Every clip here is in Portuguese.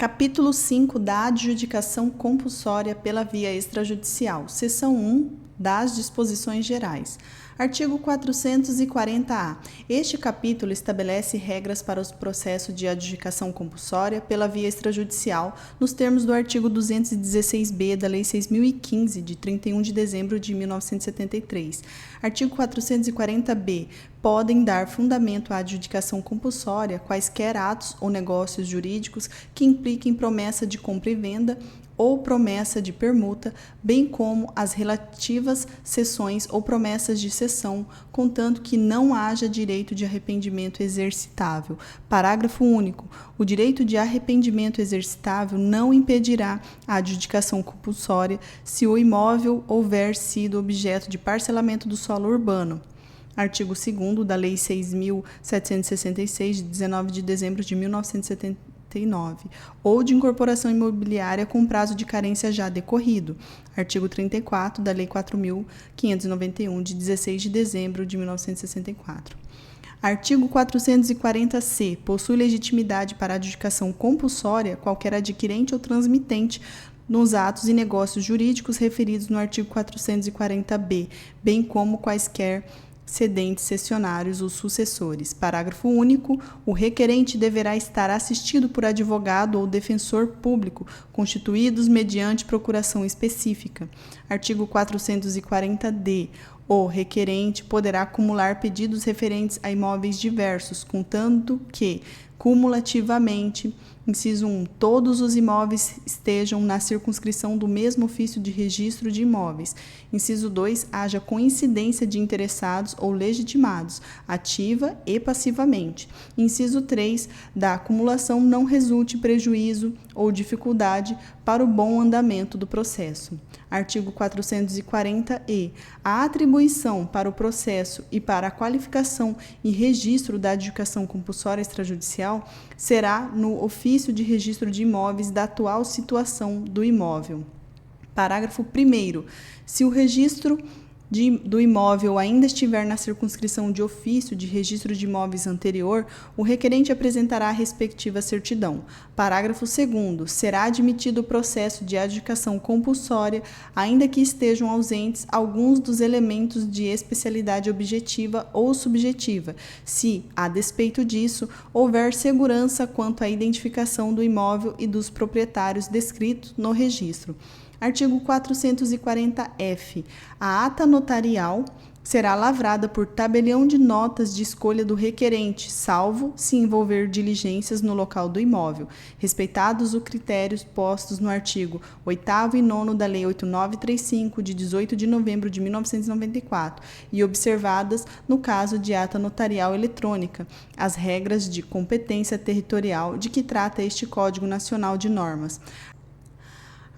Capítulo 5 da adjudicação compulsória pela via extrajudicial. Seção 1 das disposições gerais. Artigo 440-A. Este capítulo estabelece regras para o processo de adjudicação compulsória pela via extrajudicial, nos termos do artigo 216-B da Lei 6.015, de 31 de dezembro de 1973. Artigo 440-B. Podem dar fundamento à adjudicação compulsória quaisquer atos ou negócios jurídicos que impliquem promessa de compra e venda ou promessa de permuta, bem como as relativas cessões ou promessas de cessão, contanto que não haja direito de arrependimento exercitável. Parágrafo único. O direito de arrependimento exercitável não impedirá a adjudicação compulsória se o imóvel houver sido objeto de parcelamento do solo urbano. Artigo 2º da Lei 6.766, de 19 de dezembro de 1979, ou de incorporação imobiliária com prazo de carência já decorrido. Artigo 34 da Lei 4.591, de 16 de dezembro de 1964. Artigo 440-C. Possui legitimidade para adjudicação compulsória qualquer adquirente ou transmitente nos atos e negócios jurídicos referidos no artigo 440-B, bem como quaisquer cedentes, cessionários ou sucessores. Parágrafo único. O requerente deverá estar assistido por advogado ou defensor público, constituídos mediante procuração específica. Artigo 440-D. O requerente poderá acumular pedidos referentes a imóveis diversos, contanto que, cumulativamente, inciso 1, todos os imóveis estejam na circunscrição do mesmo ofício de registro de imóveis. Inciso 2, haja coincidência de interessados ou legitimados, ativa e passivamente. Inciso 3, da acumulação não resulte prejuízo ou dificuldade para o bom andamento do processo. Artigo 440-E. A atribuição para o processo e para a qualificação e registro da adjudicação compulsória extrajudicial será no ofício de registro de imóveis da atual situação do imóvel. Parágrafo 1º. Se o registro do imóvel ainda estiver na circunscrição de ofício de registro de imóveis anterior, o requerente apresentará a respectiva certidão. Parágrafo 2º. Será admitido o processo de adjudicação compulsória, ainda que estejam ausentes alguns dos elementos de especialidade objetiva ou subjetiva, se, a despeito disso, houver segurança quanto à identificação do imóvel e dos proprietários descritos no registro. Artigo 440-F. A ata notarial será lavrada por tabelião de notas de escolha do requerente, salvo se envolver diligências no local do imóvel, respeitados os critérios postos no artigo 8º e 9º da Lei 8935, de 18 de novembro de 1994, e observadas, no caso de ata notarial eletrônica, as regras de competência territorial de que trata este Código Nacional de Normas.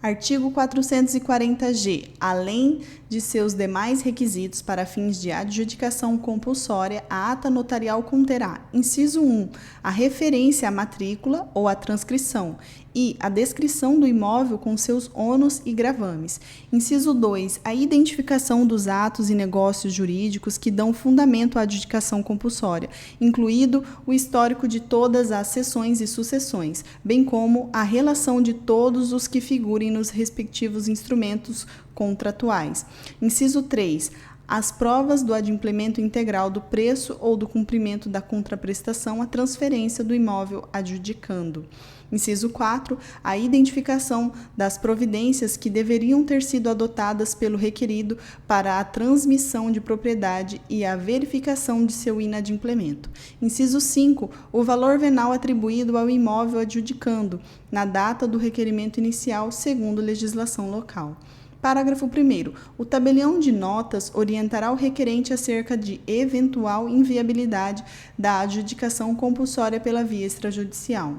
Artigo 440-G. Além de seus demais requisitos para fins de adjudicação compulsória, a ata notarial conterá: inciso 1, a referência à matrícula ou à transcrição e a descrição do imóvel com seus ônus e gravames. Inciso 2, a identificação dos atos e negócios jurídicos que dão fundamento à adjudicação compulsória, incluído o histórico de todas as cessões e sucessões, bem como a relação de todos os que figurem nos respectivos instrumentos contratuais. Inciso 3, as provas do adimplemento integral do preço ou do cumprimento da contraprestação à transferência do imóvel adjudicando. Inciso 4, a identificação das providências que deveriam ter sido adotadas pelo requerido para a transmissão de propriedade e a verificação de seu inadimplemento. Inciso 5, o valor venal atribuído ao imóvel adjudicando, na data do requerimento inicial, segundo legislação local. Parágrafo 1º. O tabelião de notas orientará o requerente acerca de eventual inviabilidade da adjudicação compulsória pela via extrajudicial.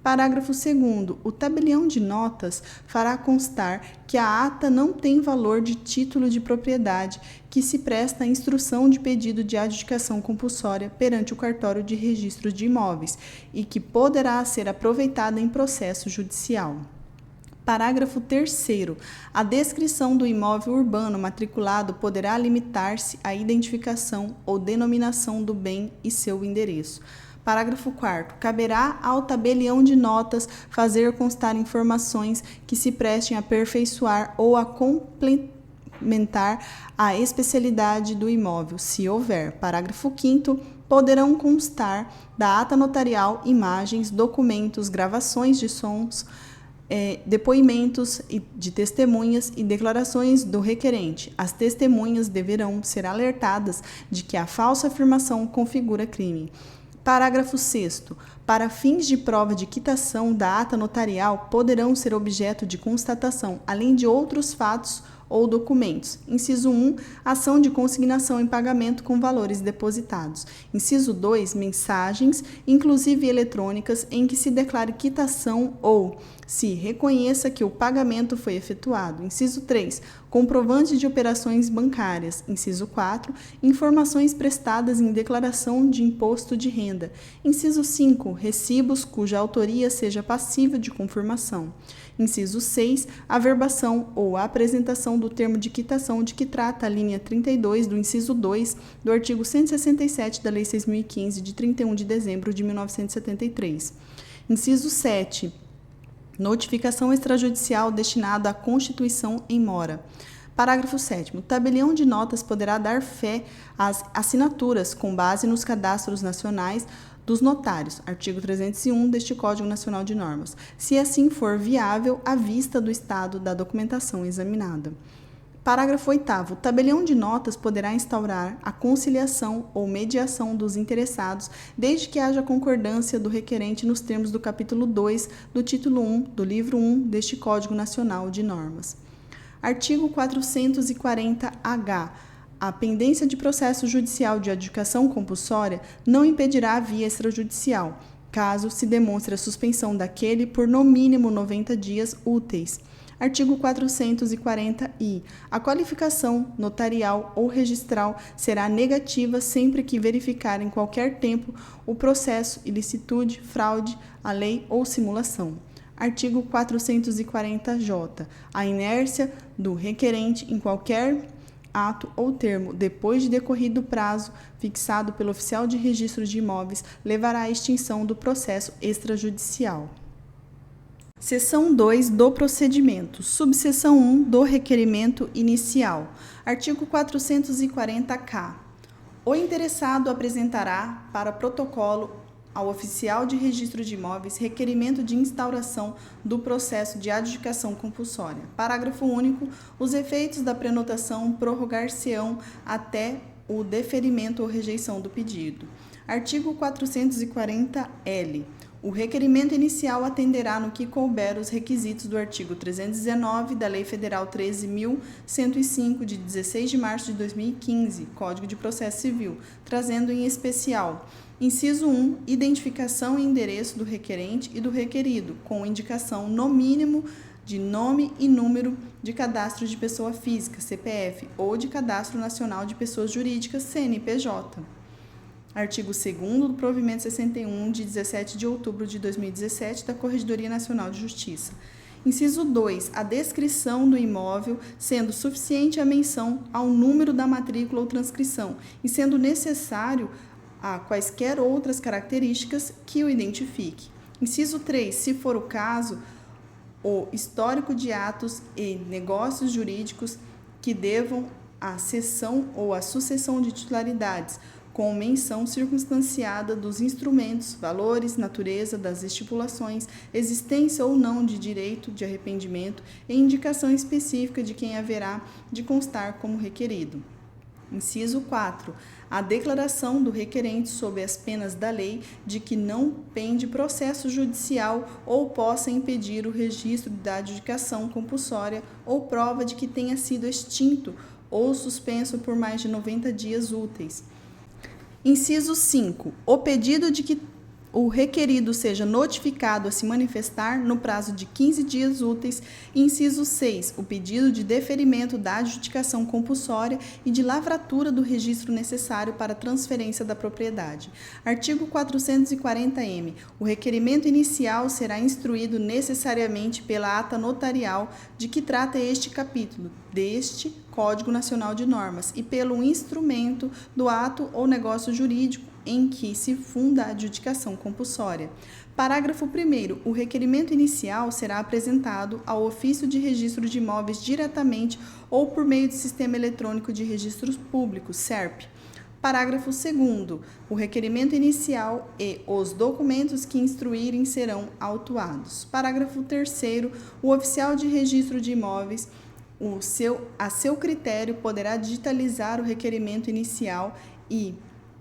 Parágrafo 2º. O tabelião de notas fará constar que a ata não tem valor de título de propriedade que se presta à instrução de pedido de adjudicação compulsória perante o cartório de registro de imóveis e que poderá ser aproveitada em processo judicial. Parágrafo 3º. A descrição do imóvel urbano matriculado poderá limitar-se à identificação ou denominação do bem e seu endereço. Parágrafo 4º. Caberá ao tabelião de notas fazer constar informações que se prestem a aperfeiçoar ou a complementar a especialidade do imóvel, se houver. Parágrafo 5º. Poderão constar da ata notarial imagens, documentos, gravações de sons, depoimentos de testemunhas e declarações do requerente. As testemunhas deverão ser alertadas de que a falsa afirmação configura crime. Parágrafo 6º. Para fins de prova de quitação da ata notarial, poderão ser objeto de constatação, além de outros fatos ou documentos. Inciso 1, ação de consignação em pagamento com valores depositados. Inciso 2, mensagens, inclusive eletrônicas, em que se declare quitação ou se reconheça que o pagamento foi efetuado. Inciso 3, comprovante de operações bancárias. Inciso 4, informações prestadas em declaração de imposto de renda. Inciso 5, recibos cuja autoria seja passível de confirmação. Inciso 6, averbação ou apresentação do termo de quitação de que trata a linha 32 do inciso 2 do artigo 167 da Lei 6.015, de 31 de dezembro de 1973. Inciso 7, notificação extrajudicial destinada à constituição em mora. Parágrafo 7º. O tabelião de notas poderá dar fé às assinaturas com base nos cadastros nacionais dos notários, artigo 301 deste Código Nacional de Normas, se assim for viável à vista do estado da documentação examinada. Parágrafo 8º. O tabelião de notas poderá instaurar a conciliação ou mediação dos interessados, desde que haja concordância do requerente nos termos do capítulo 2 do título 1 do livro 1 deste Código Nacional de Normas. Artigo 440-H. A pendência de processo judicial de adjudicação compulsória não impedirá a via extrajudicial, caso se demonstre a suspensão daquele por no mínimo 90 dias úteis. Artigo 440-I. A qualificação notarial ou registral será negativa sempre que verificar em qualquer tempo o processo, ilicitude, fraude à lei ou simulação. Artigo 440-J. A inércia do requerente em qualquer ato ou termo, depois de decorrido o prazo fixado pelo oficial de registro de imóveis, levará à extinção do processo extrajudicial. Seção 2 do procedimento. Subseção 1 do requerimento inicial. Artigo 440-K. O interessado apresentará para protocolo ao oficial de registro de imóveis requerimento de instauração do processo de adjudicação compulsória. Parágrafo único. Os efeitos da prenotação prorrogar-se-ão até o deferimento ou rejeição do pedido. Artigo 440-L. O requerimento inicial atenderá no que couber os requisitos do artigo 319 da Lei Federal 13.105, de 16 de março de 2015, Código de Processo Civil, trazendo em especial: inciso 1, identificação e endereço do requerente e do requerido, com indicação, no mínimo, de nome e número de cadastro de pessoa física, CPF, ou de Cadastro Nacional de Pessoas Jurídicas, CNPJ. Artigo 2º do provimento 61, de 17 de outubro de 2017, da Corregedoria Nacional de Justiça. Inciso 2, a descrição do imóvel, sendo suficiente a menção ao número da matrícula ou transcrição, e sendo necessário a quaisquer outras características que o identifique. Inciso 3, se for o caso, o histórico de atos e negócios jurídicos que devam à cessão ou à sucessão de titularidades, com menção circunstanciada dos instrumentos, valores, natureza das estipulações, existência ou não de direito de arrependimento e indicação específica de quem haverá de constar como requerido. Inciso 4. A declaração do requerente sob as penas da lei de que não pende processo judicial ou possa impedir o registro da adjudicação compulsória ou prova de que tenha sido extinto ou suspenso por mais de 90 dias úteis. Inciso 5. O pedido de que o requerido seja notificado a se manifestar no prazo de 15 dias úteis. Inciso 6. O pedido de deferimento da adjudicação compulsória e de lavratura do registro necessário para a transferência da propriedade. Artigo 440-M. O requerimento inicial será instruído necessariamente pela ata notarial de que trata este capítulo deste Código Nacional de Normas e pelo instrumento do ato ou negócio jurídico em que se funda a adjudicação compulsória. Parágrafo 1º. O requerimento inicial será apresentado ao Ofício de Registro de Imóveis diretamente ou por meio do Sistema Eletrônico de Registros Públicos, SERP. Parágrafo 2º. O requerimento inicial e os documentos que instruírem serão autuados. Parágrafo 3º. O oficial de registro de imóveis, a seu critério, poderá digitalizar o requerimento inicial e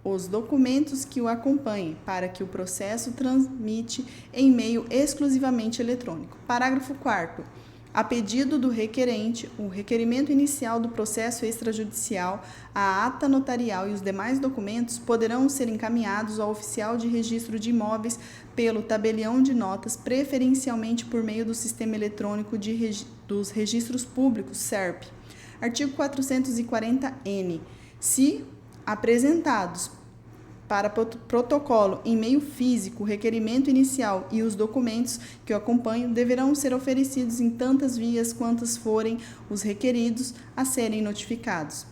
os documentos que o acompanhem, para que o processo transmite em meio exclusivamente eletrônico. Parágrafo 4º. A pedido do requerente, o requerimento inicial do processo extrajudicial, a ata notarial e os demais documentos poderão ser encaminhados ao oficial de registro de imóveis pelo tabelião de notas, preferencialmente por meio do Sistema Eletrônico dos Registros Públicos, SERP. Artigo 440-N. Se apresentados para protocolo em meio físico, o requerimento inicial e os documentos que o acompanham deverão ser oferecidos em tantas vias quantas forem os requeridos a serem notificados.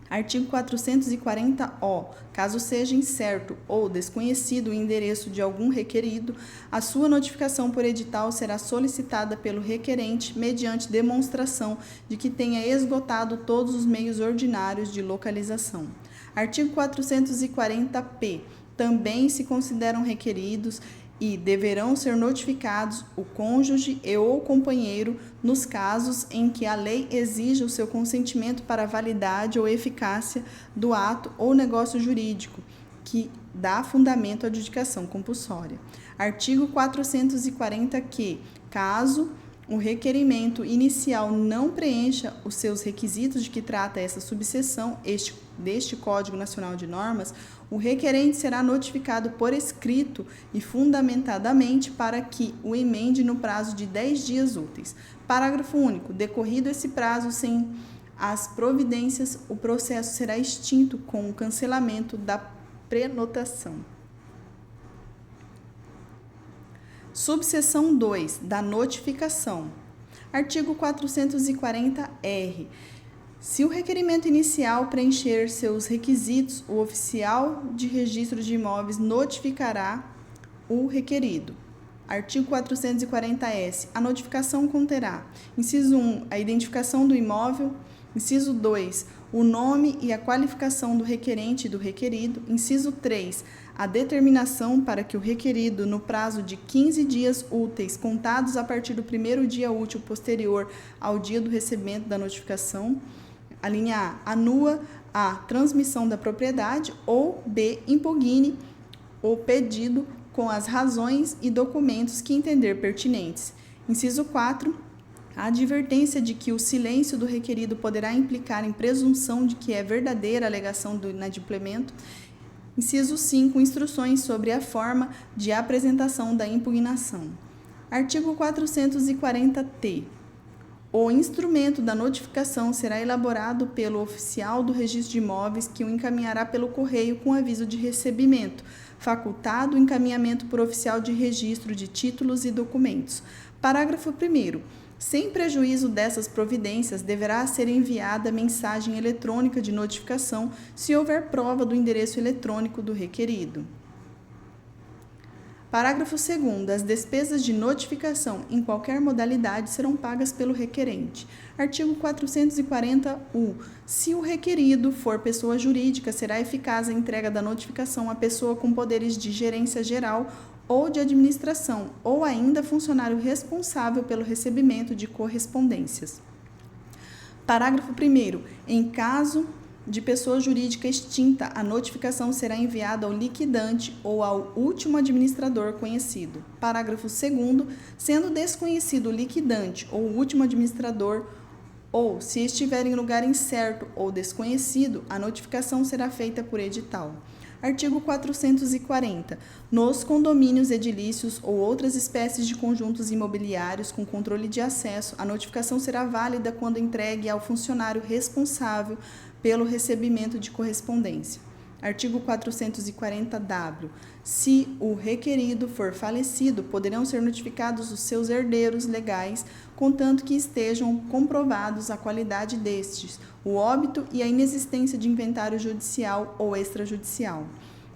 Artigo 440-O. Caso seja incerto ou desconhecido o endereço de algum requerido, a sua notificação por edital será solicitada pelo requerente mediante demonstração de que tenha esgotado todos os meios ordinários de localização. Artigo 440-P. Também se consideram requeridos e deverão ser notificados o cônjuge e ou companheiro nos casos em que a lei exija o seu consentimento para a validade ou eficácia do ato ou negócio jurídico que dá fundamento à adjudicação compulsória. Artigo 440-Q. Caso o requerimento inicial não preencha os seus requisitos de que trata essa subseção deste Código Nacional de Normas, o requerente será notificado por escrito e fundamentadamente para que o emende no prazo de 10 dias úteis. Parágrafo único. Decorrido esse prazo sem as providências, o processo será extinto com o cancelamento da prenotação. Subseção 2. Da notificação. Artigo 440-R. Se o requerimento inicial preencher seus requisitos, o oficial de registro de imóveis notificará o requerido. Artigo 440-S. A notificação conterá: inciso 1, a identificação do imóvel; inciso 2, o nome e a qualificação do requerente e do requerido; inciso 3, a determinação para que o requerido, no prazo de 15 dias úteis, contados a partir do primeiro dia útil posterior ao dia do recebimento da notificação, a linha A, anua a transmissão da propriedade, ou B, impugne o pedido com as razões e documentos que entender pertinentes. Inciso 4, a advertência de que o silêncio do requerido poderá implicar em presunção de que é verdadeira a alegação do inadimplemento. Inciso 5, instruções sobre a forma de apresentação da impugnação. Artigo 440-T. O instrumento da notificação será elaborado pelo oficial do registro de imóveis, que o encaminhará pelo correio com aviso de recebimento, facultado o encaminhamento por oficial de registro de títulos e documentos. Parágrafo 1º. Sem prejuízo dessas providências, deverá ser enviada mensagem eletrônica de notificação se houver prova do endereço eletrônico do requerido. Parágrafo 2º. As despesas de notificação em qualquer modalidade serão pagas pelo requerente. Artigo 440-U. Se o requerido for pessoa jurídica, será eficaz a entrega da notificação à pessoa com poderes de gerência geral ou de administração, ou ainda funcionário responsável pelo recebimento de correspondências. Parágrafo 1º. Em caso de pessoa jurídica extinta, a notificação será enviada ao liquidante ou ao último administrador conhecido. Parágrafo 2º. Sendo desconhecido o liquidante ou o último administrador, ou se estiver em lugar incerto ou desconhecido, a notificação será feita por edital. Artigo 440. Nos condomínios edilícios ou outras espécies de conjuntos imobiliários com controle de acesso, a notificação será válida quando entregue ao funcionário responsável pelo recebimento de correspondência. Artigo 440-W. Se o requerido for falecido, poderão ser notificados os seus herdeiros legais, contanto que estejam comprovados a qualidade destes, o óbito e a inexistência de inventário judicial ou extrajudicial.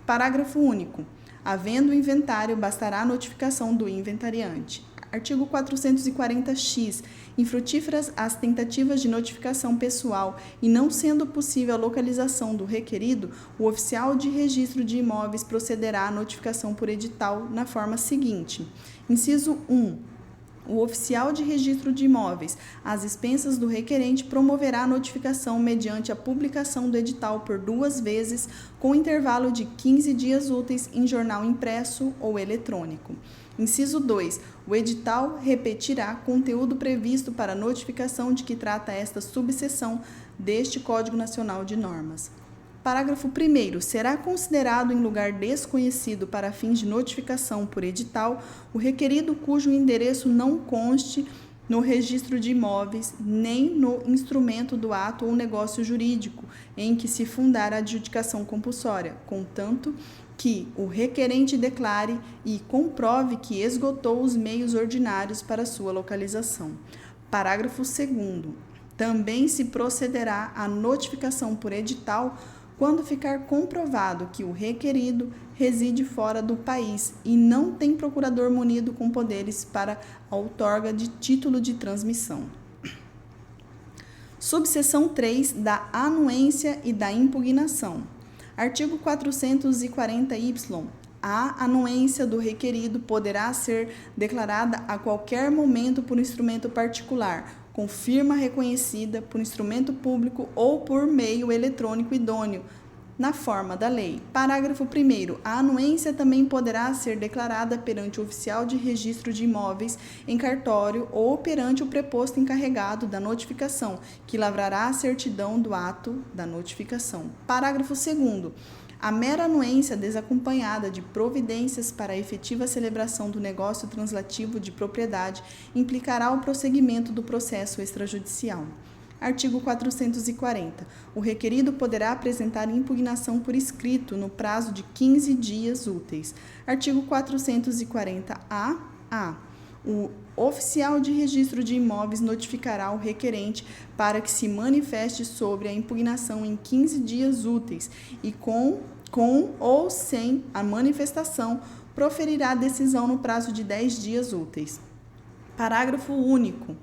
Parágrafo único. Havendo inventário, bastará a notificação do inventariante. Artigo 440-X. Infrutíferas as tentativas de notificação pessoal e não sendo possível a localização do requerido, o oficial de registro de imóveis procederá à notificação por edital na forma seguinte. Inciso 1. O oficial de registro de imóveis, às expensas do requerente, promoverá a notificação mediante a publicação do edital por 2 vezes, com intervalo de 15 dias úteis em jornal impresso ou eletrônico. Inciso 2. O edital repetirá conteúdo previsto para notificação de que trata esta subseção deste Código Nacional de Normas. Parágrafo 1º. Será considerado em lugar desconhecido para fins de notificação por edital o requerido cujo endereço não conste no registro de imóveis, nem no instrumento do ato ou negócio jurídico em que se fundar a adjudicação compulsória, contanto que o requerente declare e comprove que esgotou os meios ordinários para sua localização. Parágrafo 2º. Também se procederá à notificação por edital quando ficar comprovado que o requerido reside fora do país e não tem procurador munido com poderes para a outorga de título de transmissão. Subseção 3 da anuência e da impugnação. Artigo 440-Y. A anuência do requerido poderá ser declarada a qualquer momento por instrumento particular, com firma reconhecida, por instrumento público ou por meio eletrônico idôneo, na forma da lei. Parágrafo 1º. A anuência também poderá ser declarada perante o oficial de registro de imóveis em cartório ou perante o preposto encarregado da notificação, que lavrará a certidão do ato da notificação. Parágrafo 2º. A mera anuência desacompanhada de providências para a efetiva celebração do negócio translativo de propriedade implicará o prosseguimento do processo extrajudicial. Artigo 440. O requerido poderá apresentar impugnação por escrito no prazo de 15 dias úteis. Artigo 440-A. O oficial de registro de imóveis notificará o requerente para que se manifeste sobre a impugnação em 15 dias úteis e com ou sem a manifestação proferirá a decisão no prazo de 10 dias úteis. Parágrafo único.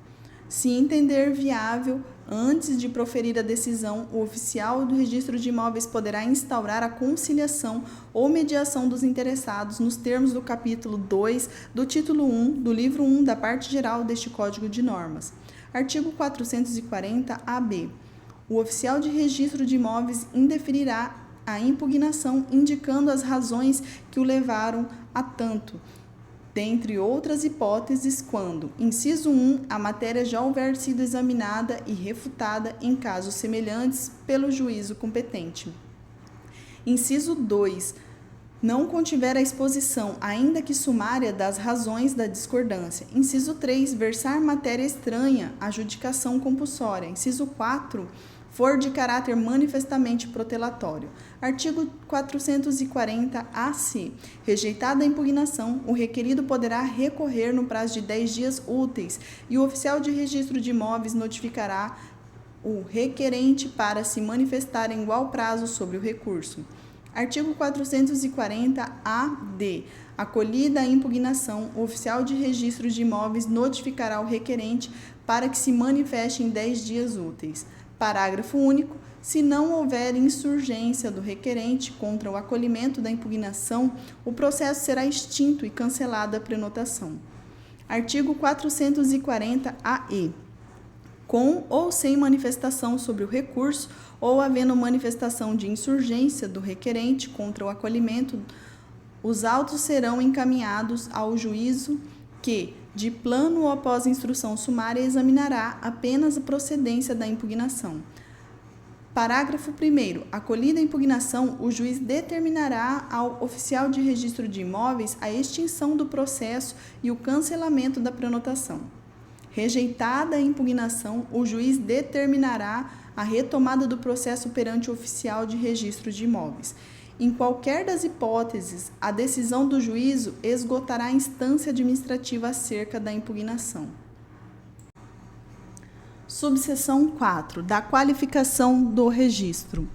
Se entender viável, antes de proferir a decisão, o oficial do registro de imóveis poderá instaurar a conciliação ou mediação dos interessados nos termos do capítulo 2 do título 1 do livro 1 da parte geral deste Código de Normas. Artigo 440-AB. O oficial de registro de imóveis indeferirá a impugnação, indicando as razões que o levaram a tanto, dentre outras hipóteses, quando, inciso 1, a matéria já houver sido examinada e refutada em casos semelhantes pelo juízo competente. Inciso 2, não contiver a exposição, ainda que sumária, das razões da discordância. Inciso 3, versar matéria estranha à adjudicação compulsória. Inciso 4, for de caráter manifestamente protelatório. Artigo 440-AC. Rejeitada a impugnação, o requerido poderá recorrer no prazo de 10 dias úteis e o oficial de registro de imóveis notificará o requerente para se manifestar em igual prazo sobre o recurso. Artigo 440-AD. Acolhida a impugnação, o oficial de registro de imóveis notificará o requerente para que se manifeste em 10 dias úteis. Parágrafo único. Se não houver insurgência do requerente contra o acolhimento da impugnação, o processo será extinto e cancelada a prenotação. Artigo 440-AE. Com ou sem manifestação sobre o recurso, ou havendo manifestação de insurgência do requerente contra o acolhimento, os autos serão encaminhados ao juízo que, de plano ou após instrução sumária, examinará apenas a procedência da impugnação. Parágrafo 1º. Acolhida a impugnação, o juiz determinará ao oficial de registro de imóveis a extinção do processo e o cancelamento da prenotação. Rejeitada a impugnação, o juiz determinará a retomada do processo perante o oficial de registro de imóveis. Em qualquer das hipóteses, a decisão do juízo esgotará a instância administrativa acerca da impugnação. Subseção 4. Da qualificação do registro.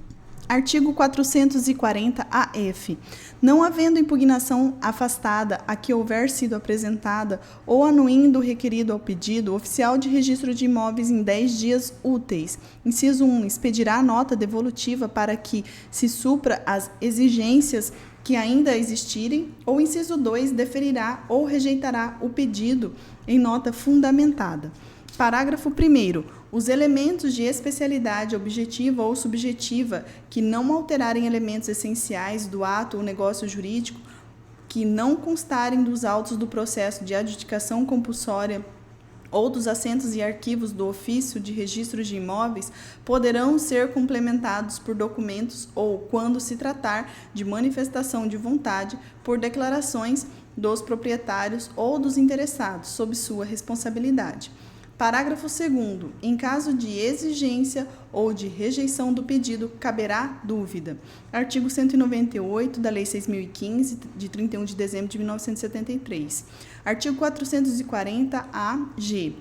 Artigo 440-AF. Não havendo impugnação afastada a que houver sido apresentada ou anuindo o requerido ao pedido, o oficial de registro de imóveis em 10 dias úteis. Inciso 1. Expedirá nota devolutiva para que se supra as exigências que ainda existirem, ou inciso 2. Deferirá ou rejeitará o pedido em nota fundamentada. Parágrafo 1º. Os elementos de especialidade objetiva ou subjetiva que não alterarem elementos essenciais do ato ou negócio jurídico, que não constarem dos autos do processo de adjudicação compulsória ou dos assentos e arquivos do ofício de registro de imóveis, poderão ser complementados por documentos ou, quando se tratar de manifestação de vontade, por declarações dos proprietários ou dos interessados, sob sua responsabilidade. Parágrafo 2º. Em caso de exigência ou de rejeição do pedido, caberá dúvida. Artigo 198 da Lei 6.015, de 31 de dezembro de 1973. Artigo 440-AG.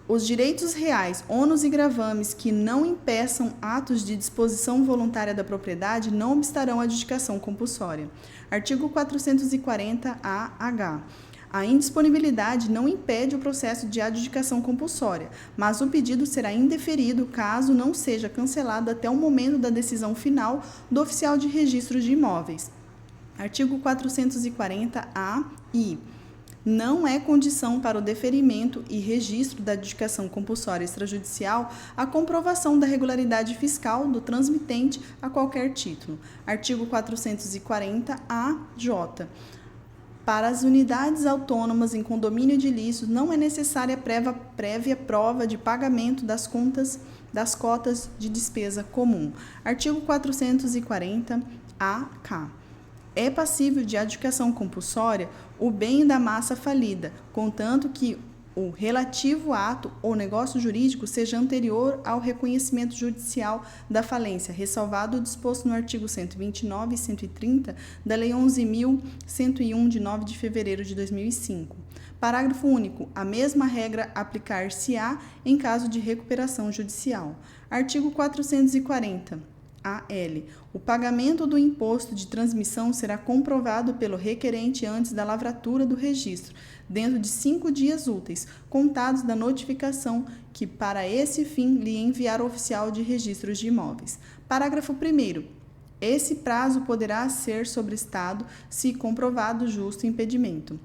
Os direitos reais, ônus e gravames que não impeçam atos de disposição voluntária da propriedade não obstarão a adjudicação compulsória. Artigo 440-AH. A indisponibilidade não impede o processo de adjudicação compulsória, mas o pedido será indeferido caso não seja cancelado até o momento da decisão final do oficial de registro de imóveis. Artigo 440-AI. Não é condição para o deferimento e registro da adjudicação compulsória extrajudicial a comprovação da regularidade fiscal do transmitente a qualquer título. Artigo 440-AJ. Para as unidades autônomas em condomínio edilício, não é necessária prévia prova de pagamento das cotas de despesa comum. Artigo 440-AK. É passível de adjudicação compulsória o bem da massa falida, contanto que o relativo ato ou negócio jurídico seja anterior ao reconhecimento judicial da falência, ressalvado o disposto no artigo 129 e 130 da Lei 11.101, de 9 de fevereiro de 2005. Parágrafo único. A mesma regra aplicar-se-á em caso de recuperação judicial. Artigo 440-AL. O pagamento do imposto de transmissão será comprovado pelo requerente antes da lavratura do registro, dentro de 5 dias úteis, contados da notificação que, para esse fim, lhe enviar o oficial de registros de imóveis. Parágrafo 1º. Esse prazo poderá ser sobrestado se comprovado justo impedimento.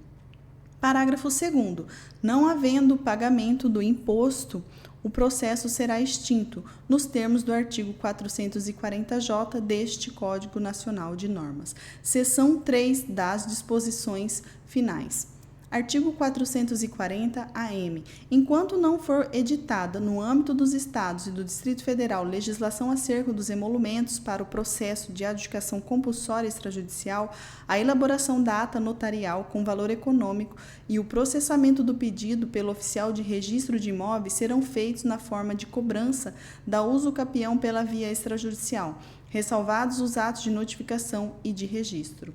Parágrafo 2º. Não havendo pagamento do imposto, o processo será extinto, nos termos do artigo 440-J deste Código Nacional de Normas. Seção 3 das disposições finais. Artigo 440-AM. Enquanto não for editada, no âmbito dos Estados e do Distrito Federal, legislação acerca dos emolumentos para o processo de adjudicação compulsória extrajudicial, a elaboração da ata notarial com valor econômico e o processamento do pedido pelo oficial de registro de imóveis serão feitos na forma de cobrança da usucapião pela via extrajudicial, ressalvados os atos de notificação e de registro.